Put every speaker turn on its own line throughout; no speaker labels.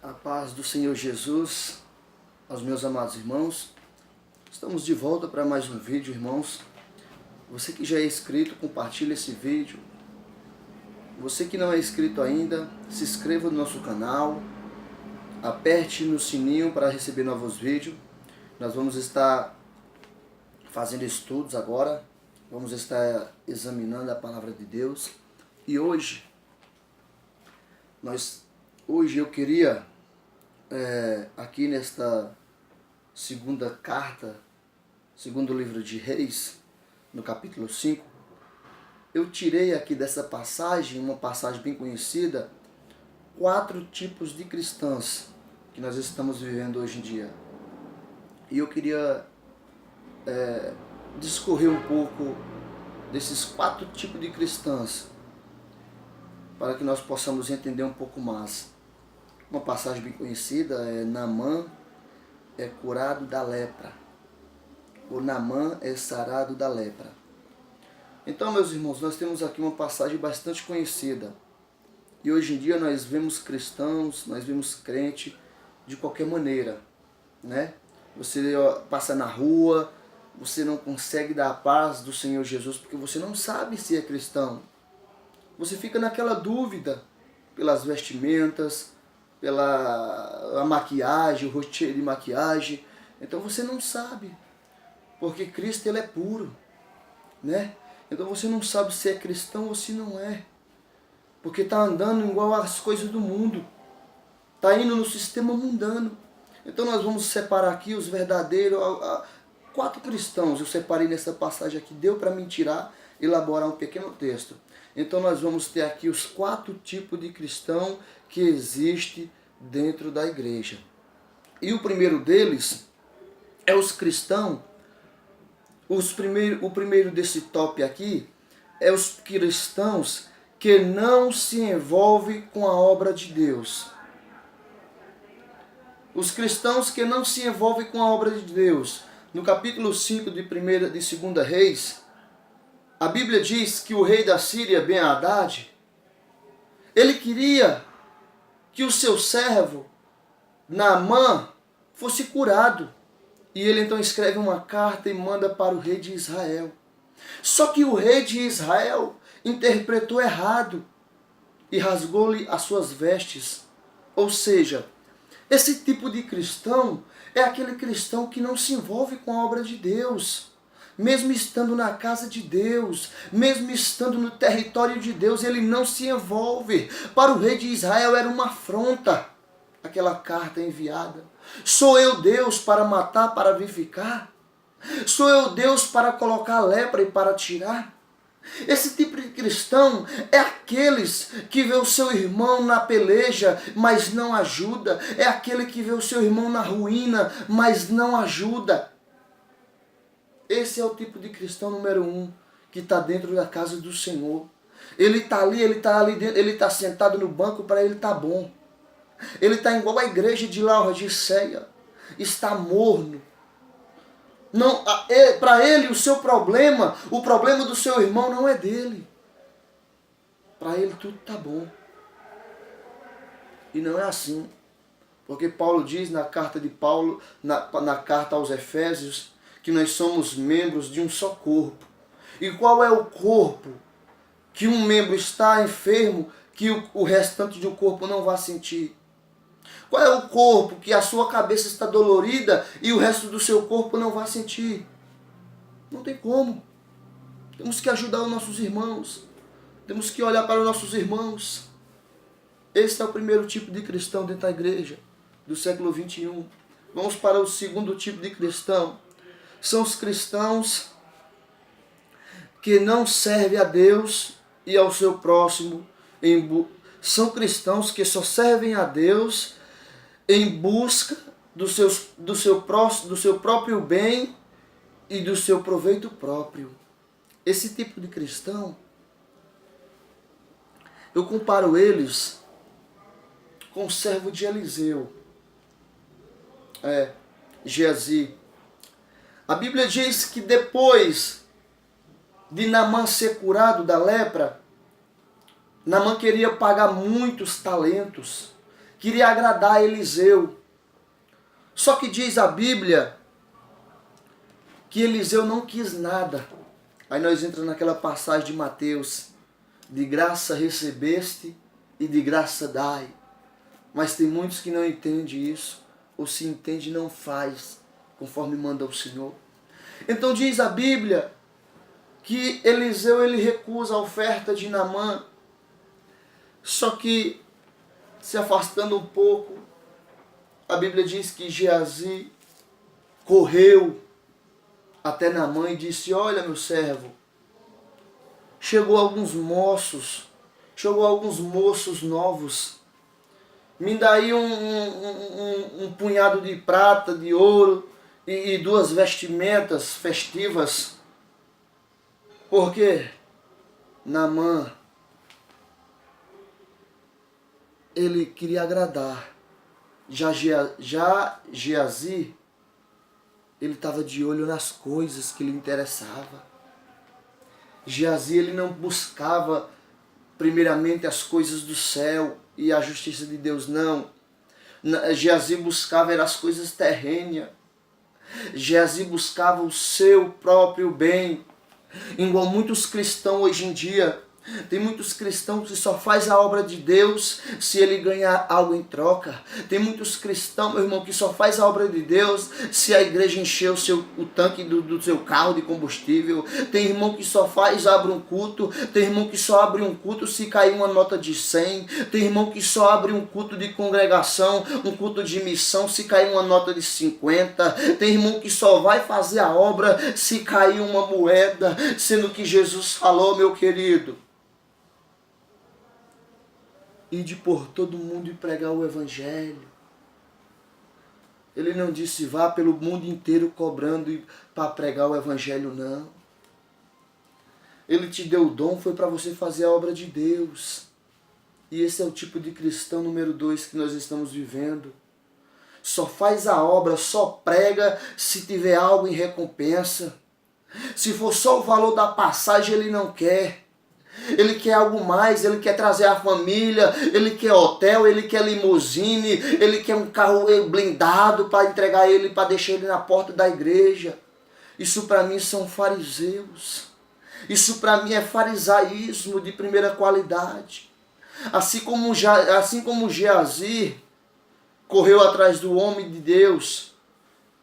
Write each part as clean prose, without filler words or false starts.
A paz do Senhor Jesus, aos meus amados irmãos. Estamos de volta para mais um vídeo, irmãos. Você que já é inscrito, compartilhe esse vídeo. Você que não é inscrito ainda, se inscreva no nosso canal. Aperte no sininho para receber novos vídeos. Nós vamos estar fazendo estudos agora. Vamos estar examinando a palavra de Deus. E hoje eu queria, aqui nesta segunda carta, segundo livro de Reis, no capítulo 5, eu tirei aqui dessa passagem, uma passagem bem conhecida, 4 tipos de cristãs que nós estamos vivendo hoje em dia. E eu queria discorrer um pouco desses 4 tipos de cristãs, para que nós possamos entender um pouco mais. Uma passagem bem conhecida é Naamã é curado da lepra. O Naamã é sarado da lepra. Então, meus irmãos, nós temos aqui uma passagem bastante conhecida. E hoje em dia nós vemos cristãos, nós vemos crente de qualquer maneira, né? Você passa na rua, você não consegue dar a paz do Senhor Jesus porque você não sabe se é cristão. Você fica naquela dúvida pelas vestimentas, pela maquiagem, o rosto cheio de maquiagem. Então você não sabe, porque Cristo ele é puro, né? Então você não sabe se é cristão ou se não é, porque está andando igual às coisas do mundo, está indo no sistema mundano. Então nós vamos separar aqui os verdadeiros, 4 cristãos eu separei nessa passagem aqui, deu para mim tirar, elaborar um pequeno texto. Então nós vamos ter aqui os 4 tipos de cristão que existe dentro da igreja. E o primeiro deles é os cristãos. O primeiro desse top aqui é os cristãos que não se envolvem com a obra de Deus. Os cristãos que não se envolvem com a obra de Deus. No capítulo 5 de 2 Reis, a Bíblia diz que o rei da Síria, Ben-Hadad, ele queria que o seu servo, Naamã, fosse curado. E ele então escreve uma carta e manda para o rei de Israel. Só que o rei de Israel interpretou errado e rasgou-lhe as suas vestes. Ou seja, esse tipo de cristão é aquele cristão que não se envolve com a obra de Deus. Mesmo estando na casa de Deus, mesmo estando no território de Deus, ele não se envolve. Para o rei de Israel era uma afronta aquela carta enviada. Sou eu Deus para matar, para vivificar? Sou eu Deus para colocar a lepra e para tirar? Esse tipo de cristão é aqueles que vê o seu irmão na peleja, mas não ajuda. É aquele que vê o seu irmão na ruína, mas não ajuda. Esse é o tipo de cristão número 1, que está dentro da casa do Senhor. Ele está ali dentro, ele está sentado no banco, para ele está bom. Ele está igual a igreja de Laodiceia, está morno. Para ele o problema do seu irmão não é dele. Para ele tudo está bom. E não é assim. Porque Paulo diz na carta de Paulo, na carta aos Efésios, que nós somos membros de um só corpo. E qual é o corpo? Que um membro está enfermo, que o restante do corpo não vai sentir. Qual é o corpo que a sua cabeça está dolorida e o resto do seu corpo não vai sentir? Não tem como. Temos que ajudar os nossos irmãos. Temos que olhar para os nossos irmãos. Esse é o primeiro tipo de cristão dentro da igreja do século 21. Vamos para o segundo tipo de cristão. São os cristãos que não servem a Deus e ao seu próximo. São cristãos que só servem a Deus em busca do seu próprio bem e do seu proveito próprio. Esse tipo de cristão, eu comparo eles com o servo de Eliseu, Geazi. A Bíblia diz que depois de Naamã ser curado da lepra, Naamã queria pagar muitos talentos, queria agradar Eliseu. Só que diz a Bíblia que Eliseu não quis nada. Aí nós entramos naquela passagem de Mateus: de graça recebeste e de graça dai. Mas tem muitos que não entendem isso, ou se entende não faz, conforme manda o Senhor. Então diz a Bíblia que Eliseu ele recusa a oferta de Naamã. Só que, se afastando um pouco, a Bíblia diz que Geazi correu até Naamã e disse: olha, meu servo, chegou alguns moços novos, me dá aí um punhado de prata, de ouro e 2 vestimentas festivas, porque Naamã, ele queria agradar. Já Geazi, ele estava de olho nas coisas que lhe interessavam. Geazi, ele não buscava primeiramente as coisas do céu e a justiça de Deus, não. Geazi buscava as coisas terrenas. Geazi buscava o seu próprio bem. Igual muitos cristãos hoje em dia, tem muitos cristãos que só faz a obra de Deus se ele ganhar algo em troca. Tem muitos cristãos, meu irmão, que só faz a obra de Deus se a igreja encher o tanque do seu carro de combustível. Tem irmão que só abre um culto. Tem irmão que só abre um culto se cair uma nota de 100. Tem irmão que só abre um culto de congregação, um culto de missão, se cair uma nota de 50. Tem irmão que só vai fazer a obra se cair uma moeda, sendo que Jesus falou, meu querido, ide por todo mundo e pregar o evangelho. Ele não disse vá pelo mundo inteiro cobrando para pregar o evangelho, não. Ele te deu o dom, foi para você fazer a obra de Deus. E esse é o tipo de cristão número 2 que nós estamos vivendo. Só faz a obra, só prega se tiver algo em recompensa. Se for só o valor da passagem, ele não quer. Ele quer algo mais, ele quer trazer a família, ele quer hotel, ele quer limusine, ele quer um carro blindado para entregar ele, para deixar ele na porta da igreja. Isso para mim são fariseus. Isso para mim é farisaísmo de primeira qualidade. Assim como Geazi correu atrás do homem de Deus,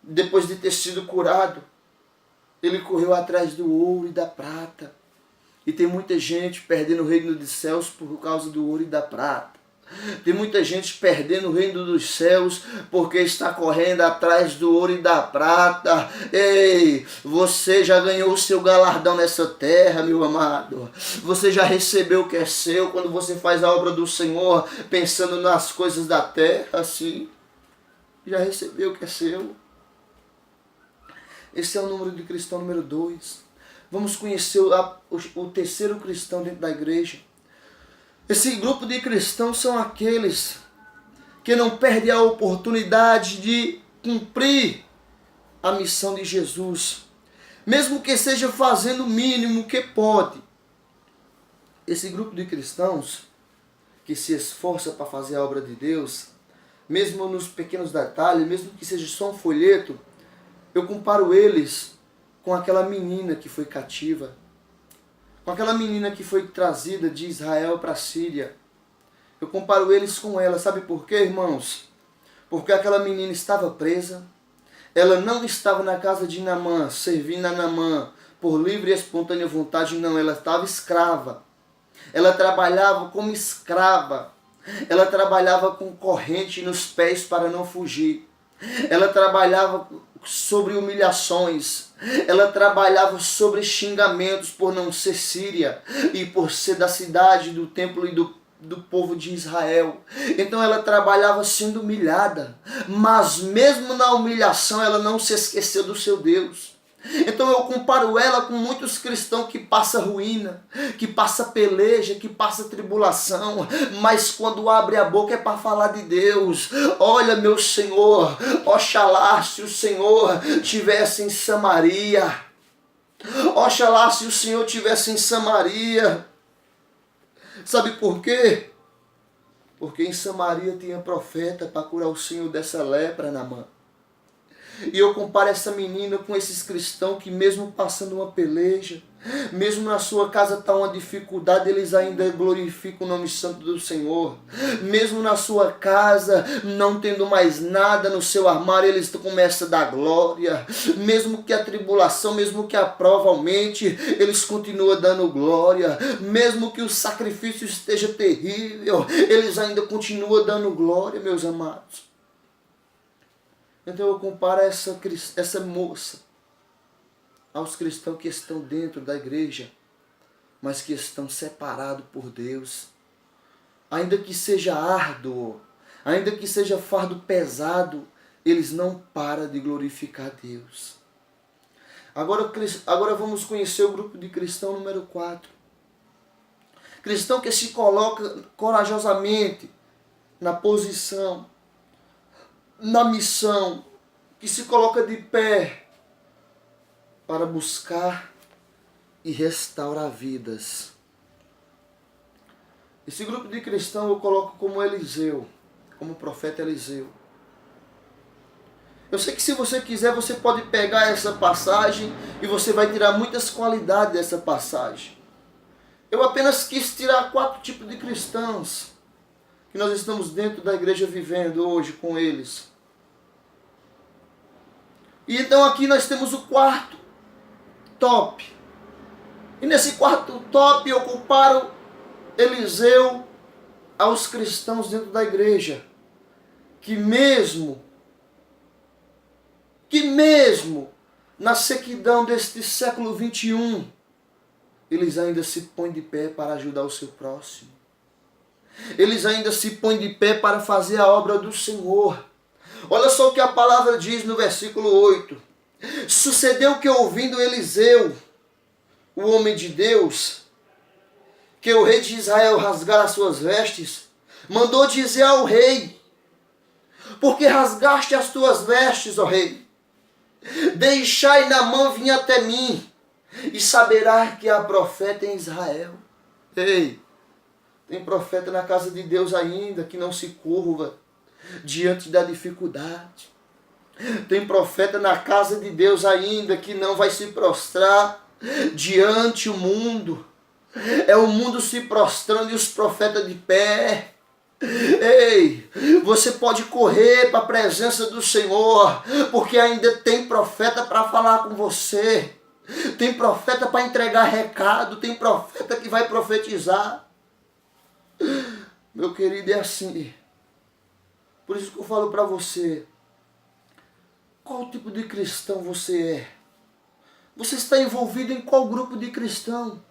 depois de ter sido curado, ele correu atrás do ouro e da prata. E tem muita gente perdendo o reino dos céus por causa do ouro e da prata. Tem muita gente perdendo o reino dos céus porque está correndo atrás do ouro e da prata. Ei, você já ganhou o seu galardão nessa terra, meu amado. Você já recebeu o que é seu quando você faz a obra do Senhor pensando nas coisas da terra, sim. Já recebeu o que é seu. Esse é o número de cristão número 2. Vamos conhecer o terceiro cristão dentro da igreja. Esse grupo de cristãos são aqueles que não perdem a oportunidade de cumprir a missão de Jesus, mesmo que seja fazendo o mínimo que pode. Esse grupo de cristãos que se esforça para fazer a obra de Deus, mesmo nos pequenos detalhes, mesmo que seja só um folheto, eu comparo eles com aquela menina que foi cativa, com aquela menina que foi trazida de Israel para a Síria. Eu comparo eles com ela, sabe por quê, irmãos? Porque aquela menina estava presa, ela não estava na casa de Naamã, servindo a Naamã por livre e espontânea vontade, não, ela estava escrava. Ela trabalhava como escrava, ela trabalhava com corrente nos pés para não fugir. Ela trabalhava sobre humilhações, ela trabalhava sobre xingamentos por não ser síria e por ser da cidade, do templo e do povo de Israel. Então ela trabalhava sendo humilhada, mas mesmo na humilhação ela não se esqueceu do seu Deus. Então eu comparo ela com muitos cristãos que passam ruína, que passam peleja, que passam tribulação, mas quando abre a boca é para falar de Deus. Olha, meu Senhor, oxalá se o Senhor tivesse em Samaria. Oxalá se o Senhor tivesse em Samaria. Sabe por quê? Porque em Samaria tinha profeta para curar o Senhor dessa lepra na mão. E eu comparo essa menina com esses cristãos que mesmo passando uma peleja, mesmo na sua casa está uma dificuldade, eles ainda glorificam o nome santo do Senhor. Mesmo na sua casa, não tendo mais nada no seu armário, eles começam a dar glória. Mesmo que a tribulação, mesmo que a prova aumente, eles continuam dando glória. Mesmo que o sacrifício esteja terrível, eles ainda continuam dando glória, meus amados. Então eu comparo essa moça aos cristãos que estão dentro da igreja, mas que estão separados por Deus. Ainda que seja árduo, ainda que seja fardo pesado, eles não param de glorificar Deus. Agora vamos conhecer o grupo de cristão número 4. Cristão que se coloca corajosamente na posição, na missão, que se coloca de pé para buscar e restaurar vidas. Esse grupo de cristãos eu coloco como Eliseu, como o profeta Eliseu. Eu sei que se você quiser, você pode pegar essa passagem e você vai tirar muitas qualidades dessa passagem. Eu apenas quis tirar 4 tipos de cristãos que nós estamos dentro da igreja vivendo hoje com eles. E então aqui nós temos o 4º top. E nesse 4º top eu comparo Eliseu aos cristãos dentro da igreja. Que mesmo na sequidão deste século 21, eles ainda se põem de pé para ajudar o seu próximo. Eles ainda se põem de pé para fazer a obra do Senhor. Olha só o que a palavra diz no versículo 8. Sucedeu que ouvindo Eliseu, o homem de Deus, que o rei de Israel rasgara as suas vestes, mandou dizer ao rei: porque rasgaste as tuas vestes, ó rei? Deixai Naamã vir até mim, e saberá que há profeta em Israel. Ei, tem profeta na casa de Deus ainda que não se curva diante da dificuldade. Tem profeta na casa de Deus ainda que não vai se prostrar diante o mundo. É o mundo se prostrando e os profetas de pé. Ei, você pode correr para a presença do Senhor, porque ainda tem profeta para falar com você. Tem profeta para entregar recado, tem profeta que vai profetizar. Meu querido, é assim. Por isso que eu falo para você, qual tipo de cristão você é? Você está envolvido em qual grupo de cristão?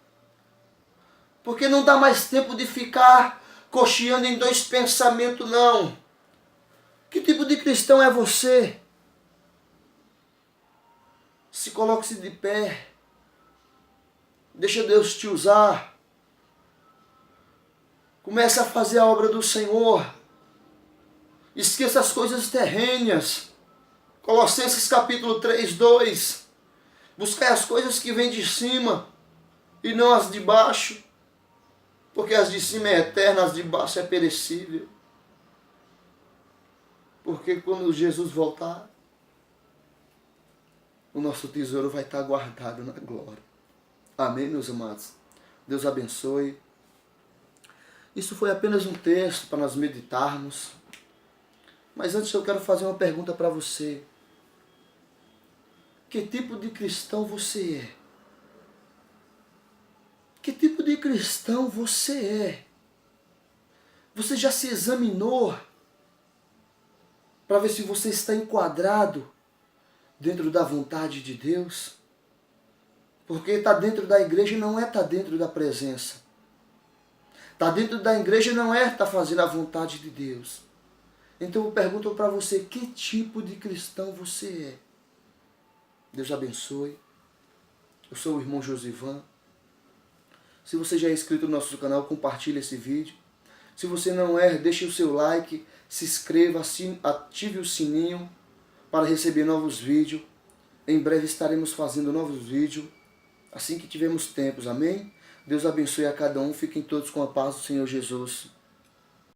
Porque não dá mais tempo de ficar cocheando em 2 pensamentos, não. Que tipo de cristão é você? Se coloque-se de pé. Deixa Deus te usar. Comece a fazer a obra do Senhor. Esqueça as coisas terrenas. Colossenses capítulo 3, 2. Buscai as coisas que vêm de cima e não as de baixo. Porque as de cima é eterna, as de baixo é perecível. Porque quando Jesus voltar, o nosso tesouro vai estar guardado na glória. Amém, meus amados? Deus abençoe. Isso foi apenas um texto para nós meditarmos. Mas antes eu quero fazer uma pergunta para você. Que tipo de cristão você é? Que tipo de cristão você é? Você já se examinou para ver se você está enquadrado dentro da vontade de Deus? Porque estar dentro da igreja não é estar dentro da presença. Estar dentro da igreja não é estar fazendo a vontade de Deus. Então eu pergunto para você, que tipo de cristão você é? Deus abençoe. Eu sou o irmão Josivan. Se você já é inscrito no nosso canal, compartilhe esse vídeo. Se você não é, deixe o seu like, se inscreva, ative o sininho para receber novos vídeos. Em breve estaremos fazendo novos vídeos, assim que tivermos tempos, amém? Deus abençoe a cada um, fiquem todos com a paz do Senhor Jesus.